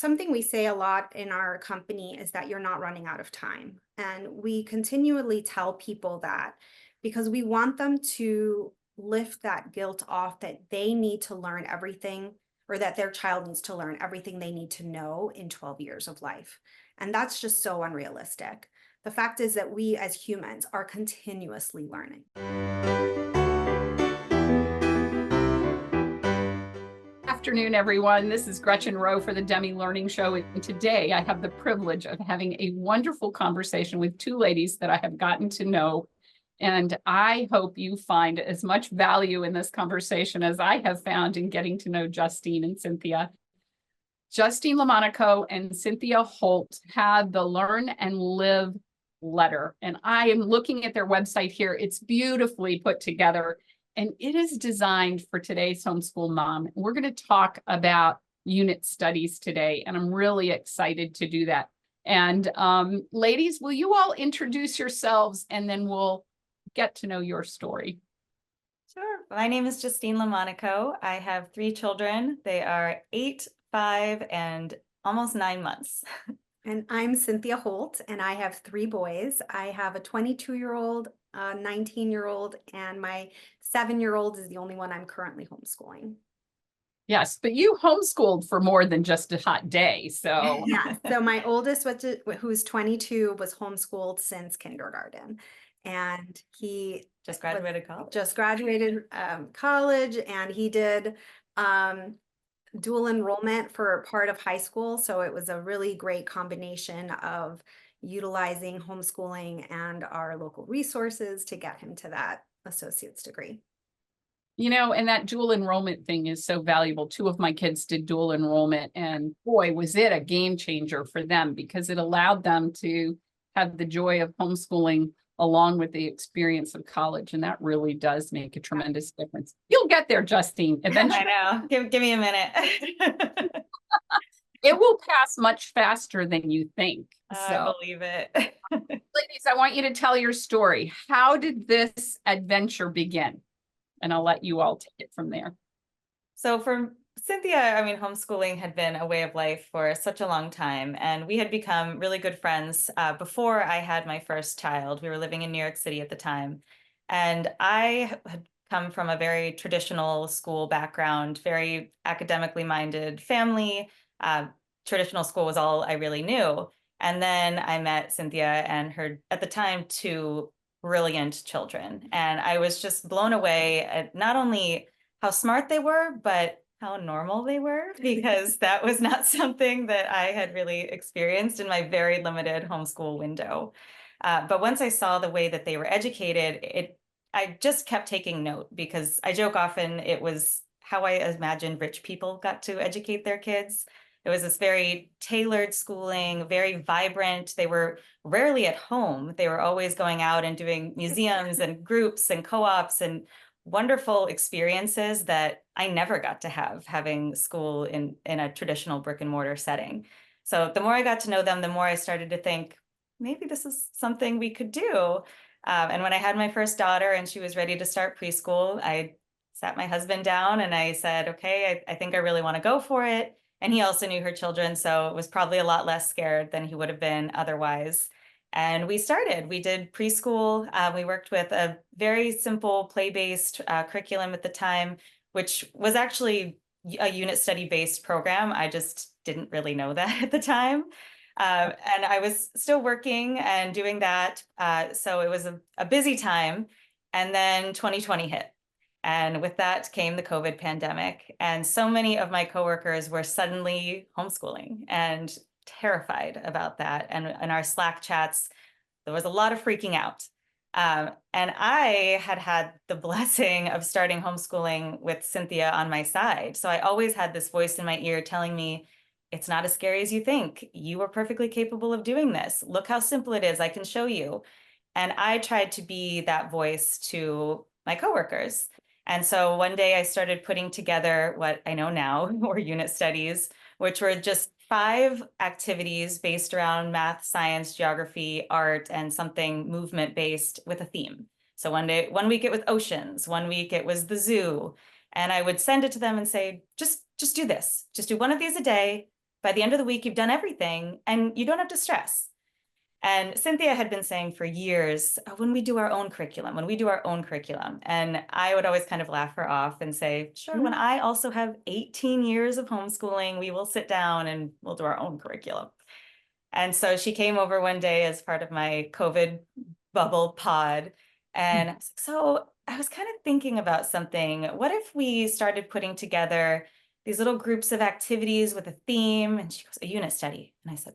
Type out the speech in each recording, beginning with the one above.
something we say a lot in our company is that you're not running out of time. And we continually tell people that because we want them to lift that guilt off that they need to learn everything or that their child needs to learn everything they need to know in 12 years of life. And that's just so unrealistic. The fact is that we as humans are continuously learning. Afternoon, everyone. This is Gretchen Rowe for the Demme Learning Show. And today I have the privilege of having a wonderful conversation with two ladies that I have gotten to know. And I hope you find as much value in this conversation as I have found in getting to know Justine and Cynthia. Justine LoMonaco and Cynthia Holt had the Learn and Live letter. And I am looking at their website here. It's beautifully put together. And it is designed for today's homeschool mom. We're going to talk about unit studies today, and I'm really excited to do that. And ladies, will you all introduce yourselves and then we'll get to know your story. Sure. My name is Justine LoMonaco. I have 3 children. They are 8, 5, and almost 9 months. And I'm Cynthia Holt, and I have 3 boys. I have a 22-year-old, a 19-year-old, and my 7-year-old is the only one I'm currently homeschooling. Yes, but you homeschooled for more than just a hot day. So yeah, so my oldest, who's 22, was homeschooled since kindergarten. And he just graduated college. College, and he did dual enrollment for part of high school. So it was a really great combination of utilizing homeschooling and our local resources to get him to that associate's degree. You know, and that dual enrollment thing is so valuable. 2 of my kids did dual enrollment, and boy, was it a game changer for them because it allowed them to have the joy of homeschooling along with the experience of college. And that really does make a tremendous difference. You'll get there, Justine, eventually. I know. Give me a minute. It will pass much faster than you think. I believe it. Ladies, I want you to tell your story. How did this adventure begin? And I'll let you all take it from there. So for Cynthia, I mean, homeschooling had been a way of life for such a long time, and we had become really good friends before I had my first child. We were living in New York City at the time, and I had come from a very traditional school background, very academically minded family. Traditional school was all I really knew. And then I met Cynthia and her, at the time, 2 brilliant children. And I was just blown away at not only how smart they were, but how normal they were, because that was not something that I had really experienced in my very limited homeschool window. But once I saw the way that they were educated, I just kept taking note, because I joke often it was how I imagined rich people got to educate their kids. It was this very tailored schooling, very vibrant. They were rarely at home. They were always going out and doing museums and groups and co-ops and wonderful experiences that I never got to have, having school in a traditional brick and mortar setting. So the more I got to know them, the more I started to think, maybe this is something we could do. And when I had my first daughter and she was ready to start preschool, I sat my husband down and I said, okay, I think I really want to go for it. And he also knew her children, so it was probably a lot less scared than he would have been otherwise. And we did preschool. We worked with a very simple play-based curriculum at the time, which was actually a unit study-based program. I just didn't really know that at the time. And I was still working and doing that. So it was a busy time. And then 2020 hit. And with that came the COVID pandemic. And so many of my coworkers were suddenly homeschooling and terrified about that. And in our Slack chats, there was a lot of freaking out. And I had the blessing of starting homeschooling with Cynthia on my side. So I always had this voice in my ear telling me, it's not as scary as you think. You are perfectly capable of doing this. Look how simple it is. I can show you. And I tried to be that voice to my coworkers. And so one day I started putting together what I know now were unit studies, which were just 5 activities based around math, science, geography, art, and something movement based with a theme. So one week it was oceans, one week it was the zoo. And I would send it to them and say, just do this. Just do one of these a day. by the end of the week, you've done everything and you don't have to stress. And Cynthia had been saying for years, when we do our own curriculum, when we do our own curriculum. And I would always kind of laugh her off and say, sure, when I also have 18 years of homeschooling, we will sit down and we'll do our own curriculum. And so she came over one day as part of my COVID bubble pod. And I was like, so I was kind of thinking about something. What if we started putting together these little groups of activities with a theme? And she goes, a unit study. And I said,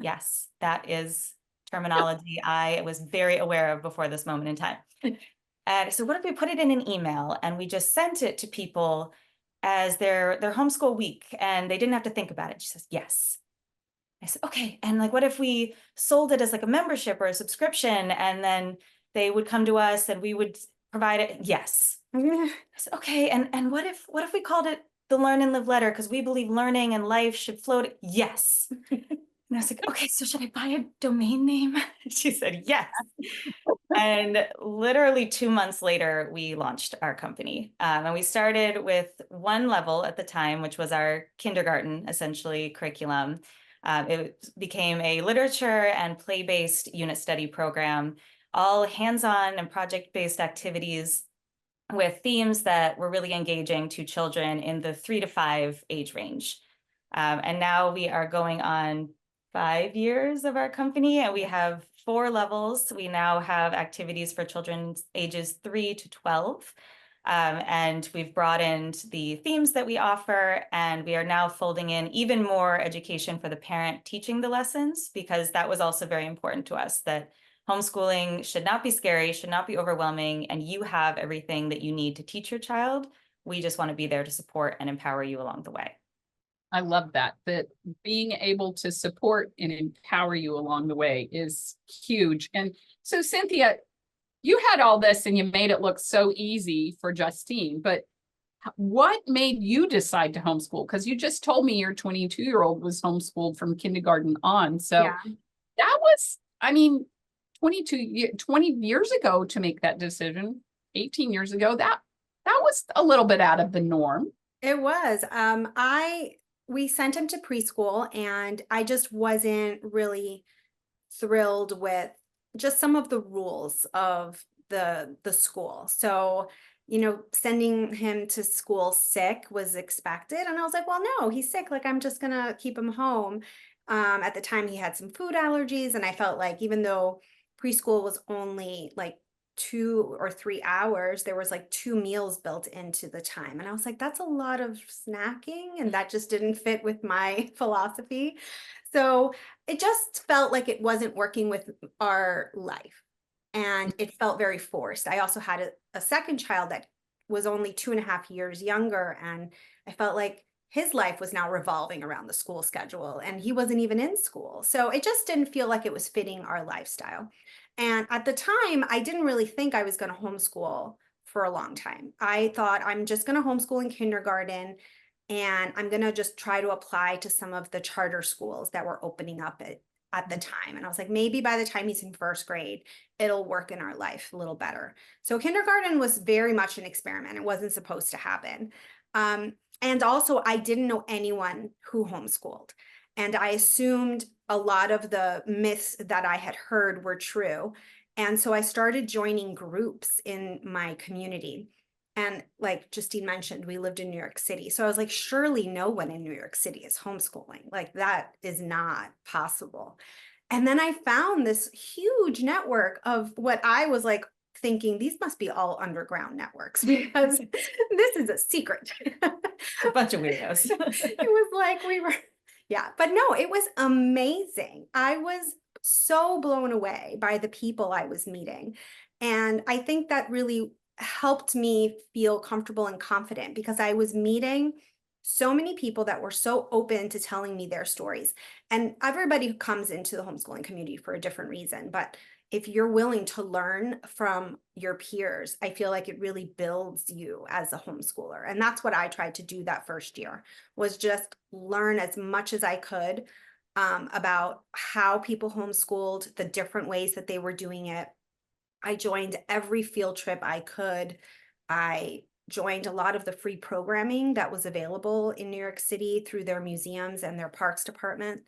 yes, that is terminology I was very aware of before this moment in time. And so what if we put it in an email and we just sent it to people as their homeschool week and they didn't have to think about it? She says, yes. I said, okay. And like, what if we sold it as like a membership or a subscription and then they would come to us and we would provide it? Yes. I said, okay. And what if we called it the Learn and Live Letter? Because we believe learning and life should flow. Yes. And I was like, okay, so should I buy a domain name? She said, yes. And literally 2 months later, we launched our company. And we started with one level at the time, which was our kindergarten, essentially, curriculum. It became a literature and play-based unit study program, all hands-on and project-based activities with themes that were really engaging to children in the 3 to 5 age range. And now we are going on 5 years of our company, and we have 4 levels. We now have activities for children ages 3 to 12. And we've broadened the themes that we offer, and we are now folding in even more education for the parent teaching the lessons, because that was also very important to us, that homeschooling should not be scary, should not be overwhelming, and you have everything that you need to teach your child. We just want to be there to support and empower you along the way. I love that being able to support and empower you along the way is huge. And so, Cynthia, you had all this and you made it look so easy for Justine, but what made you decide to homeschool? Because you just told me your 22-year-old was homeschooled from kindergarten on. So Yeah. that was, I mean, 20 years ago to make that decision, 18 years ago, that was a little bit out of the norm. It was. We sent him to preschool and I just wasn't really thrilled with just some of the rules of the school. So, sending him to school sick was expected. And I was like, well, no, he's sick. Like, I'm just gonna keep him home. At the time he had some food allergies, and I felt like even though preschool was only like 2 or 3 hours, there was like 2 meals built into the time. And I was like, that's a lot of snacking. And that just didn't fit with my philosophy. So it just felt like it wasn't working with our life. And it felt very forced. I also had a second child that was only 2.5 years younger. And I felt like his life was now revolving around the school schedule and he wasn't even in school. So it just didn't feel like it was fitting our lifestyle. And at the time, I didn't really think I was going to homeschool for a long time. I thought I'm just going to homeschool in kindergarten and I'm going to just try to apply to some of the charter schools that were opening up at the time. And I was like, maybe by the time he's in first grade, it'll work in our life a little better. So kindergarten was very much an experiment. It wasn't supposed to happen. And also, I didn't know anyone who homeschooled. And I assumed a lot of the myths that I had heard were true. And so I started joining groups in my community. And like Justine mentioned, we lived in New York City. So I was like, surely no one in New York City is homeschooling. Like that is not possible. And then I found this huge network of what I was like thinking, these must be all underground networks because this is a secret. A bunch of weirdos. It was like yeah, but no, it was amazing. I was so blown away by the people I was meeting. And I think that really helped me feel comfortable and confident because I was meeting so many people that were so open to telling me their stories. And everybody comes into the homeschooling community for a different reason, but if you're willing to learn from your peers, I feel like it really builds you as a homeschooler. And that's what I tried to do that first year, was just learn as much as I could about how people homeschooled, the different ways that they were doing it. I joined every field trip I could. I joined a lot of the free programming that was available in New York City through their museums and their parks department.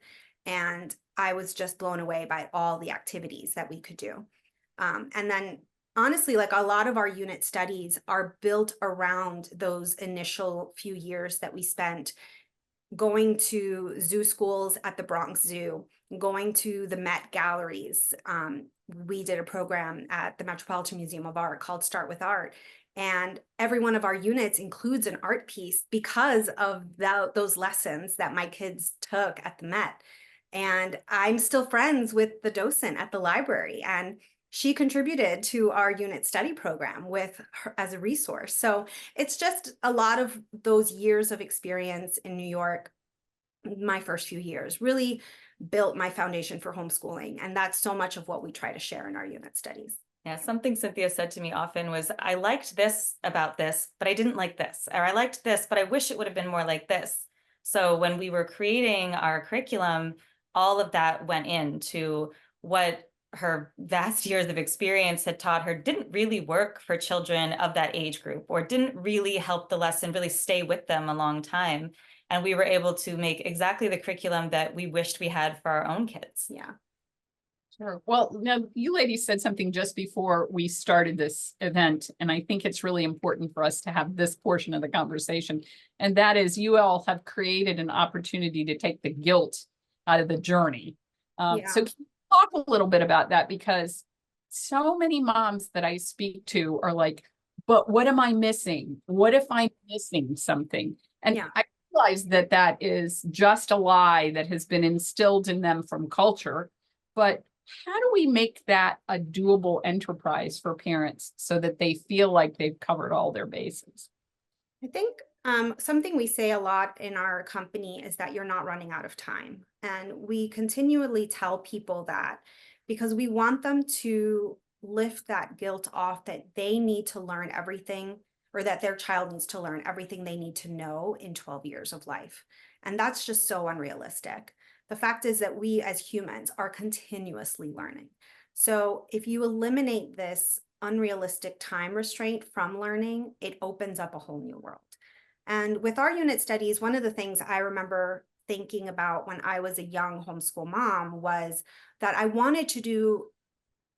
And I was just blown away by all the activities that we could do. And then honestly, like a lot of our unit studies are built around those initial few years that we spent going to zoo schools at the Bronx Zoo, going to the Met galleries. We did a program at the Metropolitan Museum of Art called Start with Art. And every one of our units includes an art piece because of those lessons that my kids took at the Met. And I'm still friends with the docent at the library, and she contributed to our unit study program with her as a resource. So it's just a lot of those years of experience in New York, my first few years, really built my foundation for homeschooling. And that's so much of what we try to share in our unit studies. Yeah, something Cynthia said to me often was, I liked this about this, but I didn't like this. Or I liked this, but I wish it would have been more like this. So when we were creating our curriculum, all of that went into what her vast years of experience had taught her didn't really work for children of that age group, or didn't really help the lesson really stay with them a long time. And we were able to make exactly the curriculum that we wished we had for our own kids. Yeah. Sure. Well, now you ladies said something just before we started this event, and I think it's really important for us to have this portion of the conversation. And that is, you all have created an opportunity to take the guilt out of the journey. Yeah. So can you talk a little bit about that? Because so many moms that I speak to are like, but what am I missing? What if I'm missing something? And Yeah. I realize that that is just a lie that has been instilled in them from culture. But how do we make that a doable enterprise for parents so that they feel like they've covered all their bases? I think something we say a lot in our company is that you're not running out of time. And we continually tell people that because we want them to lift that guilt off, that they need to learn everything, or that their child needs to learn everything they need to know in 12 years of life. And that's just so unrealistic. The fact is that we as humans are continuously learning. So if you eliminate this unrealistic time restraint from learning, it opens up a whole new world. And with our unit studies, one of the things I remember thinking about when I was a young homeschool mom was that I wanted to do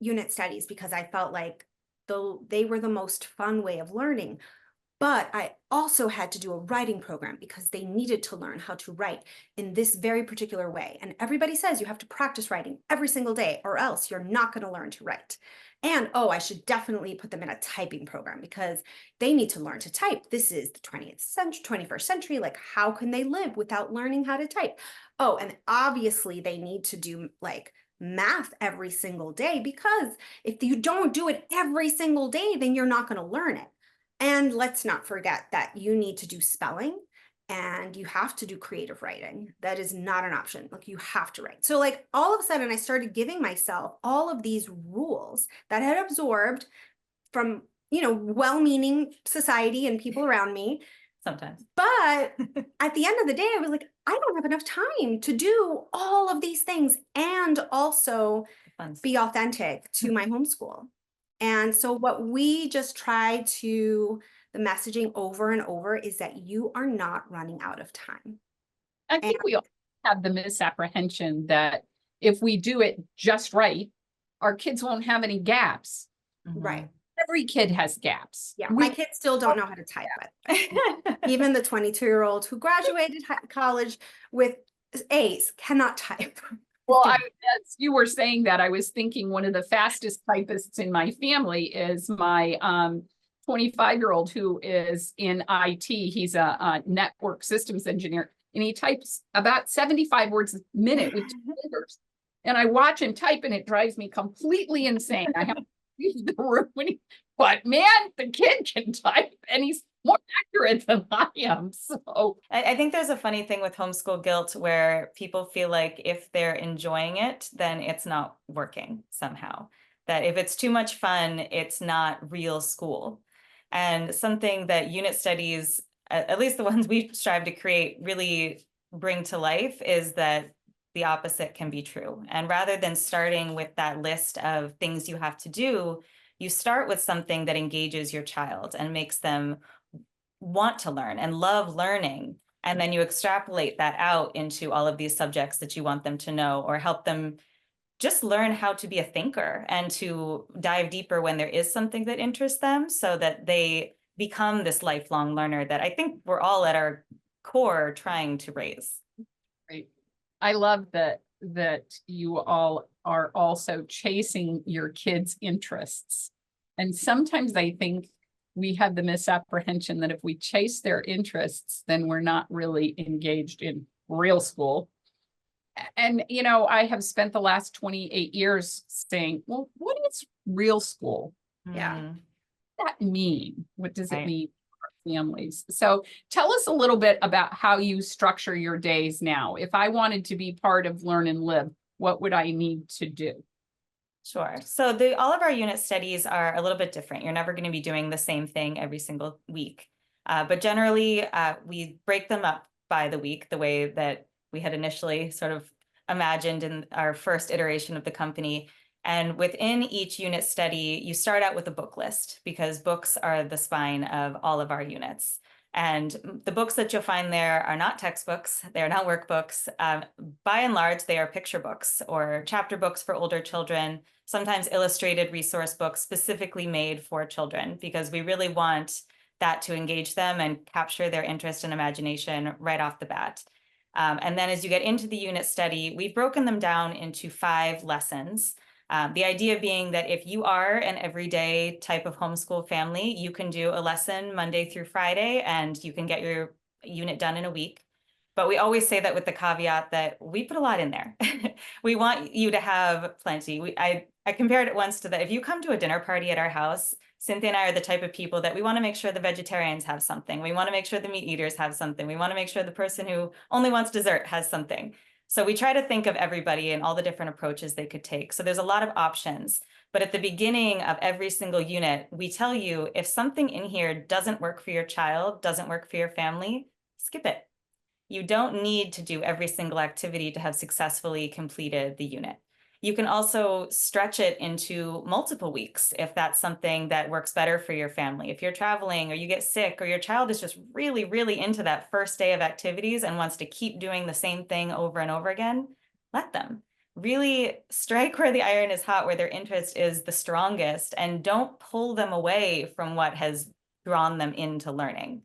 unit studies because I felt like they were the most fun way of learning. But I also had to do a writing program because they needed to learn how to write in this very particular way. And everybody says you have to practice writing every single day or else you're not going to learn to write. And oh, I should definitely put them in a typing program because they need to learn to type. This is the 20th century, 21st century. Like, how can they live without learning how to type? Oh, and obviously they need to do like math every single day, because if you don't do it every single day, then you're not going to learn it. And let's not forget that you need to do spelling and you have to do creative writing. That is not an option. Like, you have to write. So like all of a sudden I started giving myself all of these rules that I had absorbed from, well-meaning society and people around me. Sometimes. But at the end of the day, I was like, I don't have enough time to do all of these things and also be authentic to my homeschool. And so what we just try to, the messaging over and over is that you are not running out of time. I think we all have the misapprehension that if we do it just right, our kids won't have any gaps. Right. Every kid has gaps. Yeah, my kids still don't know how to type it. Even the 22-year-old who graduated college with A's cannot type. Well, as you were saying that, I was thinking one of the fastest typists in my family is my 25-year-old who is in IT. He's a network systems engineer, and he types about 75 words a minute with 2 fingers. And I watch him type, and it drives me completely insane. I have to leave the room but man, the kid can type, and he's more accurate than I am. So I think there's a funny thing with homeschool guilt where people feel like if they're enjoying it, then it's not working somehow. That if it's too much fun, it's not real school. And something that unit studies, at least the ones we strive to create, really bring to life is that the opposite can be true. And rather than starting with that list of things you have to do, you start with something that engages your child and makes them want to learn and love learning. And then you extrapolate that out into all of these subjects that you want them to know, or help them just learn how to be a thinker and to dive deeper when there is something that interests them, so that they become this lifelong learner that I think we're all at our core trying to raise. Right. I love that you all are also chasing your kids' interests. And sometimes I think we have the misapprehension that if we chase their interests, then we're not really engaged in real school. And, I have spent the last 28 years saying, well, what is real school? Yeah. Mm, What does that mean? What does it right. mean for our families? So tell us a little bit about how you structure your days now. If I wanted to be part of Learn and Live, what would I need to do? Sure. So all of our unit studies are a little bit different. You're never going to be doing the same thing every single week. But generally, we break them up by the week, the way that we had initially sort of imagined in our first iteration of the company. And within each unit study, you start out with a book list, because books are the spine of all of our units. And the books that you'll find there are not textbooks, they're not workbooks. By and large, they are picture books or chapter books for older children, sometimes illustrated resource books specifically made for children, because we really want that to engage them and capture their interest and imagination right off the bat. And then as you get into the unit study, we've broken them down into 5 lessons. The idea being that if you are an everyday type of homeschool family, you can do a lesson Monday through Friday and you can get your unit done in a week. But we always say that with the caveat that we put a lot in there. We want you to have plenty. I compared it once to that. If you come to a dinner party at our house, Cynthia and I are the type of people that we want to make sure the vegetarians have something. We want to make sure the meat eaters have something. We want to make sure the person who only wants dessert has something. So we try to think of everybody and all the different approaches they could take. So there's a lot of options. But at the beginning of every single unit, we tell you if something in here doesn't work for your child, doesn't work for your family, skip it. You don't need to do every single activity to have successfully completed the unit. You can also stretch it into multiple weeks if that's something that works better for your family. If you're traveling or you get sick or your child is just really, really into that first day of activities and wants to keep doing the same thing over and over again, let them. Really strike where the iron is hot, where their interest is the strongest, and don't pull them away from what has drawn them into learning.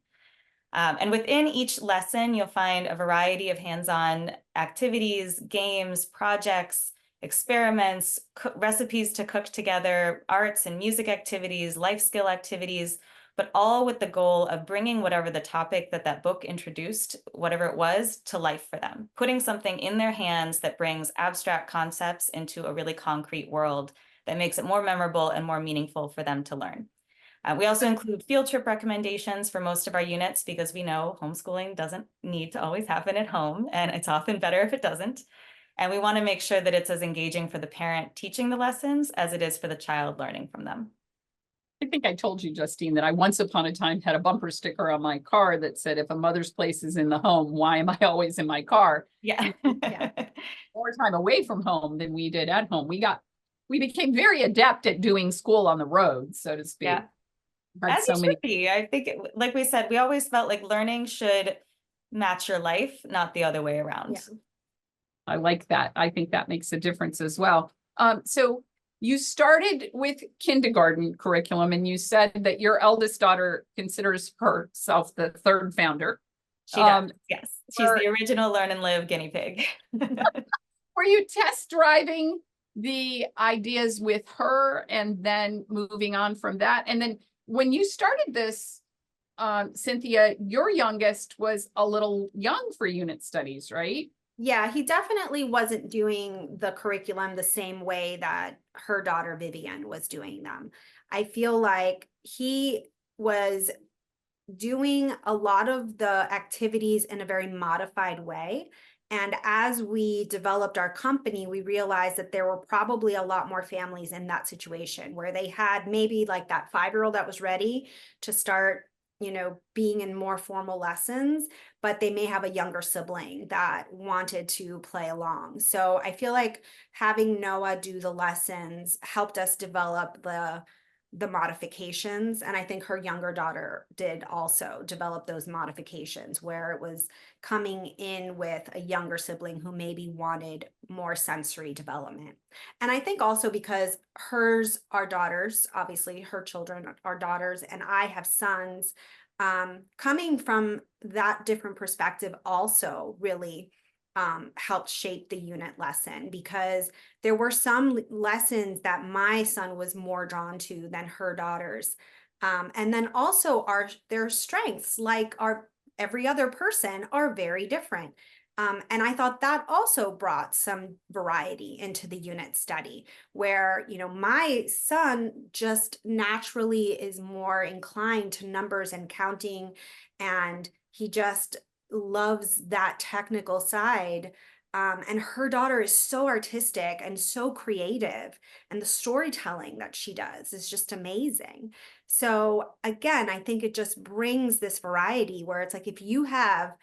And within each lesson, you'll find a variety of hands-on activities, games, projects, experiments, recipes to cook together, arts and music activities, life skill activities, but all with the goal of bringing whatever the topic that book introduced, whatever it was, to life for them, putting something in their hands that brings abstract concepts into a really concrete world that makes it more memorable and more meaningful for them to learn. We also include field trip recommendations for most of our units, because we know homeschooling doesn't need to always happen at home, and it's often better if it doesn't. And we want to make sure that it's as engaging for the parent teaching the lessons as it is for the child learning from them. I think I told you, Justine, that I once upon a time had a bumper sticker on my car that said, if a mother's place is in the home, why am I always in my car? Yeah. More time away from home than we did at home. We became very adept at doing school on the road, so to speak. Yeah. Had As so you many. should be. I think, like we said, we always felt like learning should match your life, not the other way around. Yeah. I like that. I think that makes a difference as well. So you started with kindergarten curriculum, and you said that your eldest daughter considers herself the third founder. She does, yes. She's the original Learn and Live guinea pig. Were you test driving the ideas with her and then moving on from that? And then when you started this, Cynthia, your youngest was a little young for unit studies, right? Yeah, he definitely wasn't doing the curriculum the same way that her daughter Vivian was doing them. I feel like he was doing a lot of the activities in a very modified way. And as we developed our company, we realized that there were probably a lot more families in that situation where they had maybe like that 5-year-old that was ready to start, being in more formal lessons, but they may have a younger sibling that wanted to play along. So I feel like having Noah do the lessons helped us develop the the modifications. And I think her younger daughter did also develop those modifications where it was coming in with a younger sibling who maybe wanted more sensory development. And I think also because hers are daughters, obviously her children are daughters, and I have sons, coming from that different perspective also really helped shape the unit lesson, because there were some lessons that my son was more drawn to than her daughters. And then also their strengths, like every other person, are very different. And I thought that also brought some variety into the unit study, where, my son just naturally is more inclined to numbers and counting, and he just loves that technical side. And her daughter is so artistic and so creative, and the storytelling that she does is just amazing. So again, I think it just brings this variety where it's like, if you have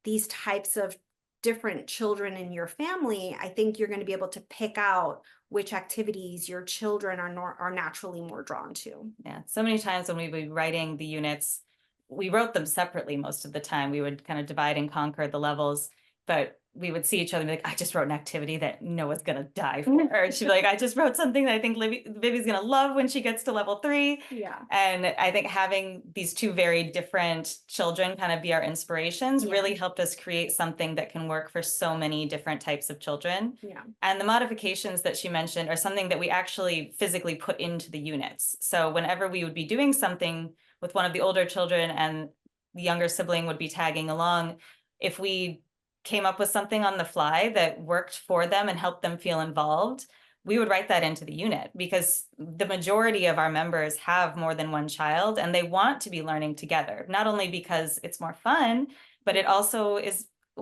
these types of different children in your family, I think you're going to be able to pick out which activities your children are naturally more drawn to. Yeah, so many times when we would be writing the units, we wrote them separately most of the time. We would kind of divide and conquer the levels, but we would see each other and be like, I just wrote an activity that Noah's gonna die for. And she'd be like, I just wrote something that I think Libby's gonna love when she gets to level 3. Yeah. And I think having these two very different children kind of be our inspirations really helped us create something that can work for so many different types of children. Yeah. And the modifications that she mentioned are something that we actually physically put into the units. So whenever we would be doing something with one of the older children and the younger sibling would be tagging along, if we came up with something on the fly that worked for them and helped them feel involved, we would write that into the unit, because the majority of our members have more than one child and they want to be learning together, not only because it's more fun, but it also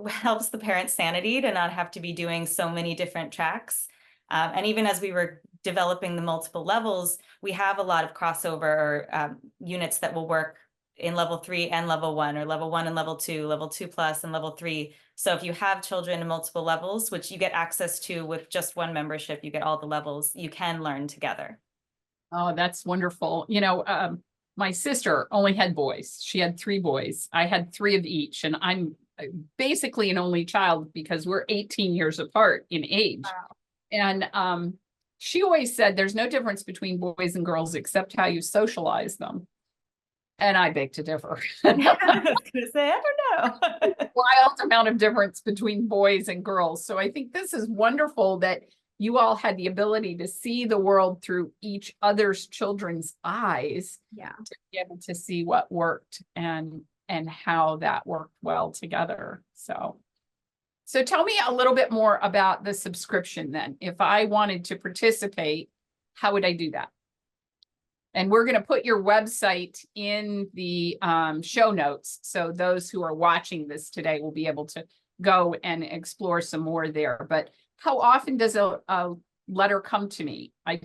helps the parents' sanity to not have to be doing so many different tracks. And even as we were developing the multiple levels, we have a lot of crossover units that will work in level 3 and level 1, or level 1 and level 2 plus and level 3. So if you have children in multiple levels, which you get access to with just one membership, you get all the levels, you can learn together. Oh, that's wonderful. My sister only had boys. She had 3 boys. I had 3 of each, and I'm basically an only child because we're 18 years apart in age. Wow. And she always said there's no difference between boys and girls except how you socialize them. And I beg to differ. I was gonna say, I don't know. Wild amount of difference between boys and girls. So I think this is wonderful that you all had the ability to see the world through each other's children's eyes. Yeah. To be able to see what worked and how that worked well together. So tell me a little bit more about the subscription then. If I wanted to participate, how would I do that? And we're going to put your website in the show notes, so those who are watching this today will be able to go and explore some more there. But how often does a letter come to me? I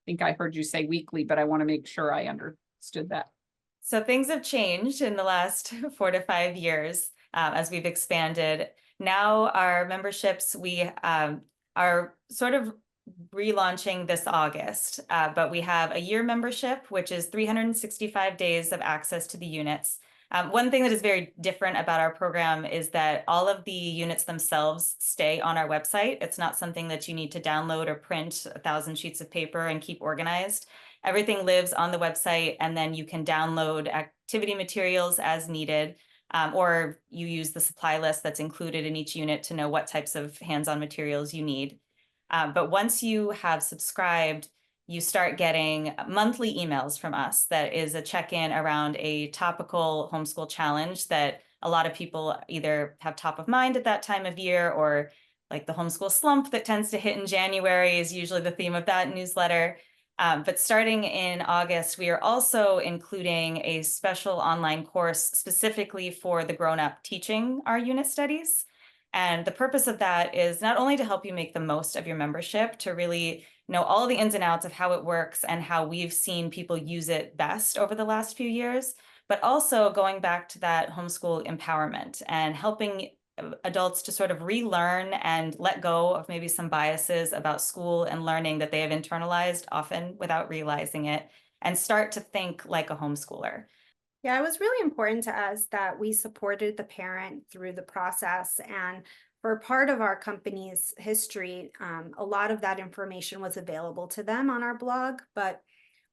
think I heard you say weekly, but I want to make sure I understood that. So things have changed in the last 4 to 5 years as we've expanded. Now our memberships, we are sort of relaunching this August, but we have a year membership, which is 365 days of access to the units. One thing that is very different about our program is that all of the units themselves stay on our website. It's not something that you need to download or print 1,000 sheets of paper and keep organized. Everything lives on the website, and then you can download activity materials as needed, or you use the supply list that's included in each unit to know what types of hands-on materials you need. But once you have subscribed, you start getting monthly emails from us. That is a check-in around a topical homeschool challenge that a lot of people either have top of mind at that time of year, or like the homeschool slump that tends to hit in January is usually the theme of that newsletter. But starting in August, we are also including a special online course specifically for the grown-up teaching our unit studies. And the purpose of that is not only to help you make the most of your membership, to really know all the ins and outs of how it works and how we've seen people use it best over the last few years, but also going back to that homeschool empowerment and helping adults to sort of relearn and let go of maybe some biases about school and learning that they have internalized, often without realizing it, and start to think like a homeschooler. Yeah, it was really important to us that we supported the parent through the process. And for part of our company's history, a lot of that information was available to them on our blog, but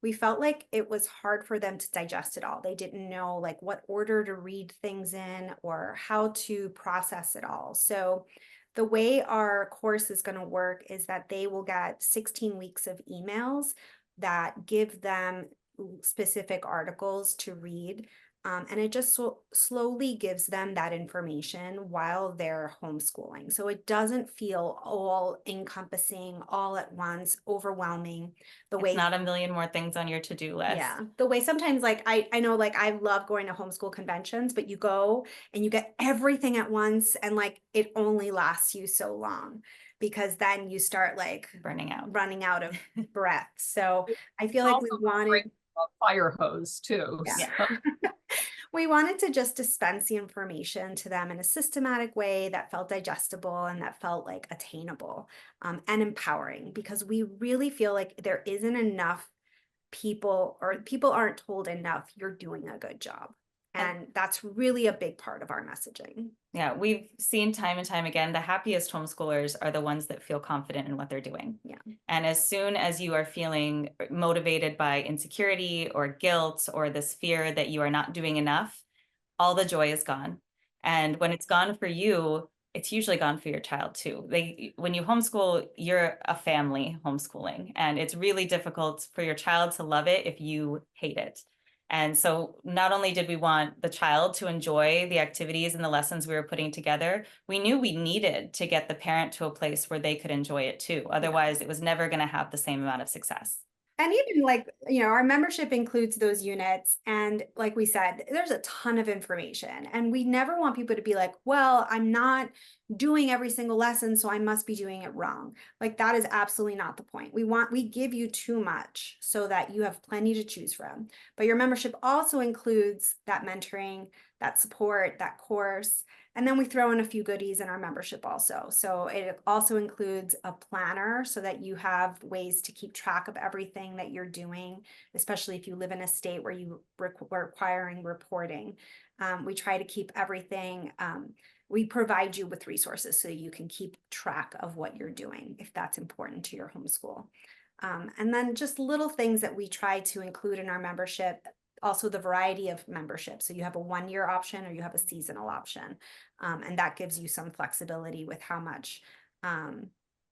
we felt like it was hard for them to digest it all. They didn't know like what order to read things in or how to process it all. So the way our course is going to work is that they will get 16 weeks of emails that give them specific articles to read. And it just slowly gives them that information while they're homeschooling. So it doesn't feel all encompassing, all at once, overwhelming. It's not a million more things on your to-do list. Yeah, the way sometimes like I know like I love going to homeschool conventions, but you go and you get everything at once and like it only lasts you so long because then you start like running out of breath. So I feel like we wanted a fire hose too. Yeah. So. We wanted to just dispense the information to them in a systematic way that felt digestible and that felt like attainable and empowering, because we really feel like there isn't enough people, or people aren't told enough you're doing a good job. And that's really a big part of our messaging. Yeah, we've seen time and time again, the happiest homeschoolers are the ones that feel confident in what they're doing. Yeah. And as soon as you are feeling motivated by insecurity or guilt or this fear that you are not doing enough, all the joy is gone. And when it's gone for you, it's usually gone for your child too. When you homeschool, you're a family homeschooling, and it's really difficult for your child to love it if you hate it. And so not only did we want the child to enjoy the activities and the lessons we were putting together, we knew we needed to get the parent to a place where they could enjoy it too. Otherwise, it was never going to have the same amount of success. And even like, you know, our membership includes those units. And like we said, there's a ton of information. And we never want people to be like, well, I'm not doing every single lesson, so I must be doing it wrong. Like that is absolutely not the point. We give you too much so that you have plenty to choose from. But your membership also includes that mentoring, that support, that course. And then we throw in a few goodies in our membership also. So it also includes a planner so that you have ways to keep track of everything that you're doing, especially if you live in a state where you requiring reporting. We try to keep everything. We provide you with resources so you can keep track of what you're doing if that's important to your homeschool. And then just little things that we try to include in our membership. Also the variety of membership. So you have a 1-year option or you have a seasonal option. And that gives you some flexibility with how much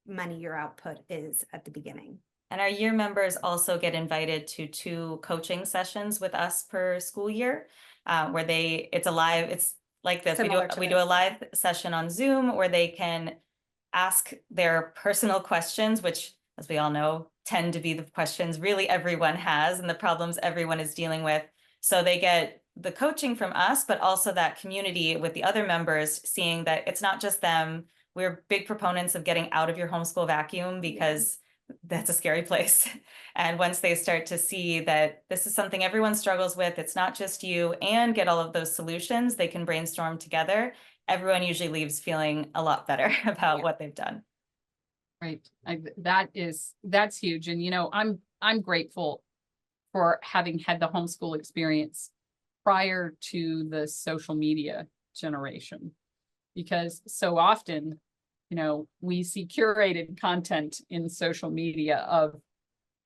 money your output is at the beginning. And our year members also get invited to 2 coaching sessions with us per school year, where it's like this. We do a live session on Zoom where they can ask their personal questions, which, as we all know, tend to be the questions really everyone has and the problems everyone is dealing with. So they get the coaching from us, but also that community with the other members, seeing that it's not just them. We're big proponents of getting out of your homeschool vacuum because that's a scary place. And once they start to see that this is something everyone struggles with, it's not just you, and get all of those solutions, they can brainstorm together. Everyone usually leaves feeling a lot better about what they've done. Right. That's huge. And, you know, I'm grateful for having had the homeschool experience prior to the social media generation, because so often, you know, we see curated content in social media of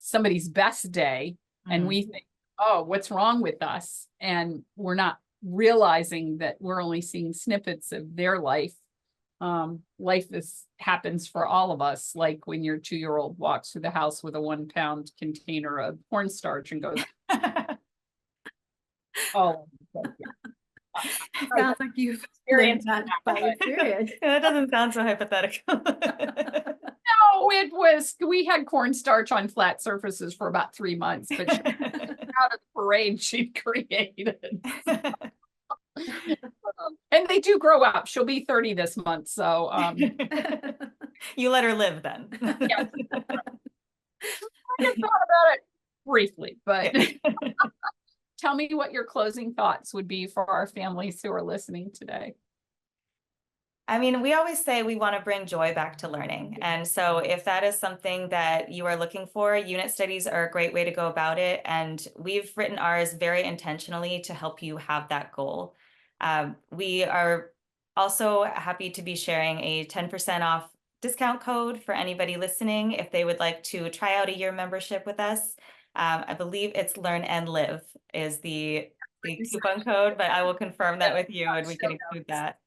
somebody's best day, and we think, oh, what's wrong with us? And we're not realizing that we're only seeing snippets of their life. Life happens for all of us, like when your 2-year-old walks through the house with a 1-pound container of cornstarch and goes, oh, sounds like you've experienced that by experience. That doesn't sound so hypothetical. No, we had cornstarch on flat surfaces for about 3 months, but out of the parade she'd created. And they do grow up. She'll be 30 this month, so you let her live then. Yes. I just thought about it briefly, but tell me what your closing thoughts would be for our families who are listening today. I mean, we always say we want to bring joy back to learning. And so if that is something that you are looking for, unit studies are a great way to go about it. And we've written ours very intentionally to help you have that goal. We are also happy to be sharing a 10% off discount code for anybody listening if they would like to try out a year membership with us. I believe it's Learn and Live is the coupon code, but I will confirm that with you and we can include that.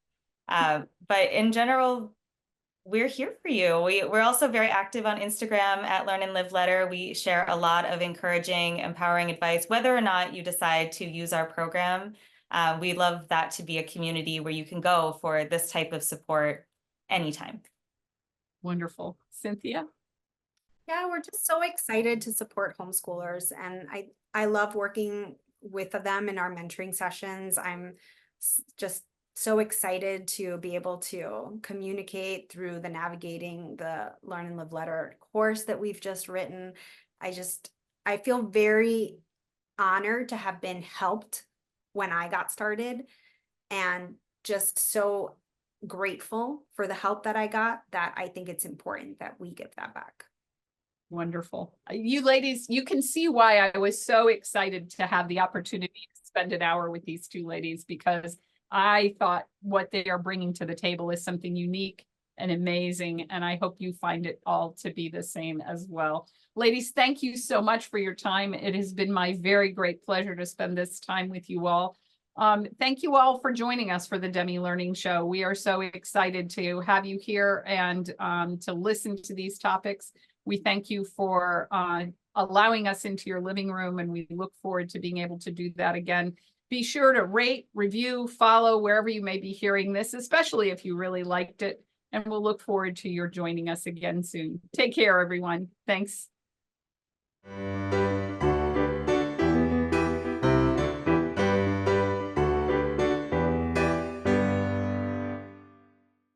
But in general, we're here for you. We're also very active on Instagram at Learn and Live Letter. We share a lot of encouraging, empowering advice, whether or not you decide to use our program. We love that to be a community where you can go for this type of support anytime. Wonderful. Cynthia? Yeah, we're just so excited to support homeschoolers, and I love working with them in our mentoring sessions. I'm just so excited to be able to communicate through the navigating the Learn and Live Letter course that we've just written. I feel very honored to have been helped when I got started, and just so grateful for the help that I got, that I think it's important that we give that back. Wonderful. You ladies, you can see why I was so excited to have the opportunity to spend an hour with these two ladies, because I thought what they are bringing to the table is something unique and amazing. And I hope you find it all to be the same as well. Ladies, thank you so much for your time. It has been my very great pleasure to spend this time with you all. Thank you all for joining us for the Demme Learning Show. We are so excited to have you here and to listen to these topics. We thank you for allowing us into your living room, and we look forward to being able to do that again. Be sure to rate, review, follow wherever you may be hearing this, especially if you really liked it. And we'll look forward to your joining us again soon. Take care, everyone. Thanks.